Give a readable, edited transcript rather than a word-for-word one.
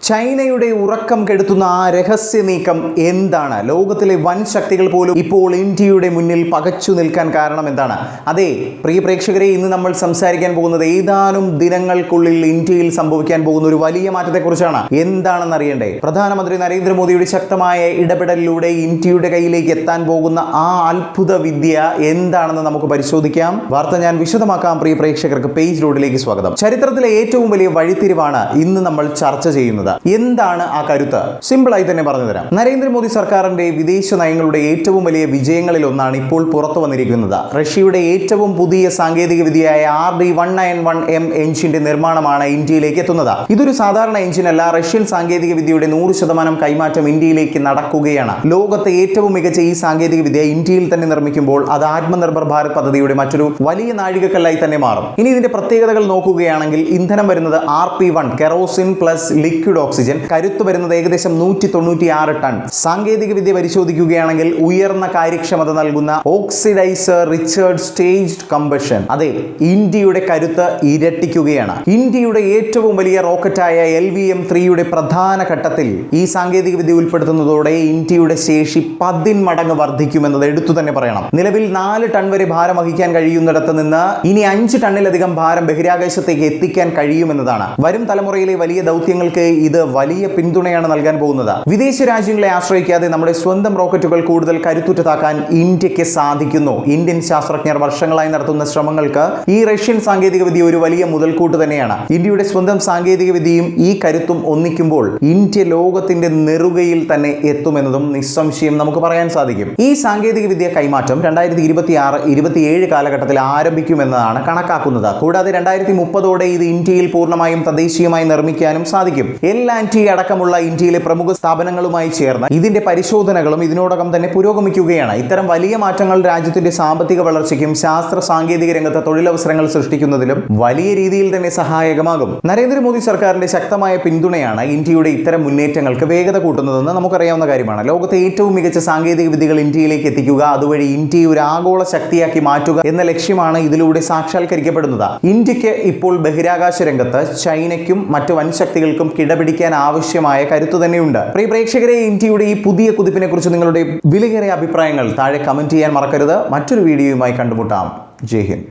ചൈനയുടെ ഉറക്കം കെടുത്തുന്ന ആ രഹസ്യ നീക്കം എന്താണ്? ലോകത്തിലെ വൻ ശക്തികൾ പോലും ഇപ്പോൾ ഇന്ത്യയുടെ മുന്നിൽ പകച്ചു നിൽക്കാൻ കാരണം എന്താണ്? അതെ പ്രിയ പ്രേക്ഷകരെ, ഇന്ന് നമ്മൾ സംസാരിക്കാൻ പോകുന്നത് ഏതാനും ദിനങ്ങൾക്കുള്ളിൽ ഇന്ത്യയിൽ സംഭവിക്കാൻ പോകുന്ന ഒരു വലിയ മാറ്റത്തെക്കുറിച്ചാണ്. എന്താണെന്ന് അറിയണ്ടേ? പ്രധാനമന്ത്രി നരേന്ദ്രമോദിയുടെ ശക്തമായ ഇടപെടലിലൂടെ ഇന്ത്യയുടെ കയ്യിലേക്ക് എത്താൻ പോകുന്ന ആ അത്ഭുത വിദ്യ എന്താണെന്ന് നമുക്ക് പരിശോധിക്കാം. വാർത്ത ഞാൻ വിശദമാക്കാം. പ്രിയ പ്രേക്ഷകർക്ക് പേജ് റോഡിലേക്ക് സ്വാഗതം. ചരിത്രത്തിലെ ഏറ്റവും വലിയ വഴിത്തിരിവാണ് ഇന്ന് നമ്മൾ ചർച്ച ചെയ്യുന്നത്. എന്താണ് ആ കരുത്ത്? സിമ്പിളായി തന്നെ പറഞ്ഞുതരാം. നരേന്ദ്രമോദി സർക്കാരിന്റെ വിദേശ നയങ്ങളുടെ ഏറ്റവും വലിയ വിജയങ്ങളിൽ ഒന്നാണ് ഇപ്പോൾ പുറത്തു വന്നിരിക്കുന്നത്. റഷ്യയുടെ ഏറ്റവും പുതിയ സാങ്കേതിക വിദ്യയായ RD-191M എഞ്ചിന്റെ നിർമ്മാണമാണ് ഇന്ത്യയിലേക്ക് എത്തുന്നത്. ഇതൊരു സാധാരണ എഞ്ചിനല്ല. റഷ്യൻ സാങ്കേതിക വിദ്യയുടെ 100% കൈമാറ്റം ഇന്ത്യയിലേക്ക് നടക്കുകയാണ്. ലോകത്തെ ഏറ്റവും മികച്ച ഈ സാങ്കേതിക വിദ്യ ഇന്ത്യയിൽ തന്നെ നിർമ്മിക്കുമ്പോൾ അത് ആത്മനിർഭർ ഭാരത് പദ്ധതിയുടെ മറ്റൊരു വലിയ നാഴികക്കല്ലായി തന്നെ മാറും. ഇനി ഇതിന്റെ പ്രത്യേകതകൾ നോക്കുകയാണെങ്കിൽ ഇന്ധനം വരുന്നത് RP1 kerosene plus liquid oxygen. കരുത്ത് വരുന്നത് ഏകദേശം 196 ടൺ. സാങ്കേതിക വിദ്യ പരിശോധിക്കുകയാണെങ്കിൽ ഉയർന്ന കാര്യക്ഷമത നൽകുന്ന ഓക്സിഡൈസർ റിച്ചർഡ് സ്റ്റേജ്ഡ് കമ്പഷൻ. അതെ, ഇന്ത്യയുടെ കരുത്ത് ഇരട്ടിക്കുകയാണ്. ഇന്ത്യയുടെ ഏറ്റവും വലിയ റോക്കറ്റായ LVM-3യുടെ പ്രധാന ഘട്ടത്തിൽ ഈ സാങ്കേതിക വിദ്യ ഉൾപ്പെടുത്തുന്നതോടെ ഇന്ത്യയുടെ ശേഷി 10 മടങ്ങ് വർദ്ധിക്കുമെന്നത് എടുത്തു തന്നെ പറയണം. നിലവിൽ 4 ടൺ വരെ ഭാരം വഹിക്കാൻ കഴിയുന്നിടത്ത് നിന്ന് ഇനി 5 ടണ്ണിലധികം ഭാരം ബഹിരാകാശത്തേക്ക് എത്തിക്കാൻ കഴിയുമെന്നതാണ്. വരും തലമുറയിലെ വലിയ ദൗത്യങ്ങൾക്ക് ഇത് വലിയ പിന്തുണയാണ് നൽകാൻ പോകുന്നത്. വിദേശ രാജ്യങ്ങളെ ആശ്രയിക്കാതെ നമ്മുടെ സ്വന്തം റോക്കറ്റുകൾ കൂടുതൽ കരുത്തുറ്റതാക്കാൻ ഇന്ത്യക്ക് സാധിക്കുന്നു. ഇന്ത്യൻ ശാസ്ത്രജ്ഞർ വർഷങ്ങളായി നടത്തുന്ന ശ്രമങ്ങൾക്ക് ഈ റഷ്യൻ സാങ്കേതിക വിദ്യ ഒരു വലിയ മുതൽക്കൂട്ട് തന്നെയാണ്. ഇന്ത്യയുടെ സ്വന്തം സാങ്കേതിക വിദ്യയും ഈ കരുത്തും ഒന്നിക്കുമ്പോൾ ഇന്ത്യ ലോകത്തിന്റെ നെറുകയിൽ തന്നെ എത്തുമെന്നതും നിസ്സംശയം നമുക്ക് പറയാൻ സാധിക്കും. ഈ സാങ്കേതിക വിദ്യ കൈമാറ്റം 2026-27 കാലഘട്ടത്തിൽ ആരംഭിക്കുമെന്നതാണ് കണക്കാക്കുന്നത്. കൂടാതെ 2030ഓടെ ഇത് ഇന്ത്യയിൽ പൂർണ്ണമായും തദ്ദേശീയമായി നിർമ്മിക്കാനും സാധിക്കും. L&T അടക്കമുള്ള ഇന്ത്യയിലെ പ്രമുഖ സ്ഥാപനങ്ങളുമായി ചേർന്ന് ഇതിന്റെ പരിശോധനകളും ഇതിനോടകം തന്നെ പുരോഗമിക്കുകയാണ്. ഇത്തരം വലിയ മാറ്റങ്ങൾ രാജ്യത്തിന്റെ സാമ്പത്തിക വളർച്ചയ്ക്കും ശാസ്ത്ര സാങ്കേതിക രംഗത്ത് തൊഴിലവസരങ്ങൾ സൃഷ്ടിക്കുന്നതിലും വലിയ രീതിയിൽ തന്നെ സഹായകമാകും. നരേന്ദ്രമോദി സർക്കാരിന്റെ ശക്തമായ പിന്തുണയാണ് ഇന്ത്യയുടെ ഇത്തരം മുന്നേറ്റങ്ങൾക്ക് വേഗത കൂട്ടുന്നതെന്ന് നമുക്കറിയാവുന്ന കാര്യമാണ്. ലോകത്തെ ഏറ്റവും മികച്ച സാങ്കേതിക വിദ്യകൾ ഇന്ത്യയിലേക്ക് എത്തിക്കുക, അതുവഴി ഇന്ത്യയെ ഒരു ആഗോള ശക്തിയാക്കി മാറ്റുക എന്ന ലക്ഷ്യമാണ് ഇതിലൂടെ സാക്ഷാത്കരിക്കപ്പെടുന്നത്. ഇന്ത്യക്ക് ഇപ്പോൾ ബഹിരാകാശ രംഗത്ത് ചൈനയ്ക്കും മറ്റു വൻശക്തികൾക്കും കിടപിടിക്കാൻ ആവശ്യമായ കരുത്തു തന്നെയുണ്ട്. പ്രിയ പ്രേക്ഷകരെ, ഇന്ത്യയുടെ ഈ പുതിയ കുതിപ്പിനെ കുറിച്ച് നിങ്ങളുടെ വിലയേറിയ അഭിപ്രായങ്ങൾ താഴെ കമന്റ് ചെയ്യാൻ മറക്കരുത്. മറ്റൊരു വീഡിയോയുമായി കണ്ടുമുട്ടാം. ജയ് ഹിന്ദ്.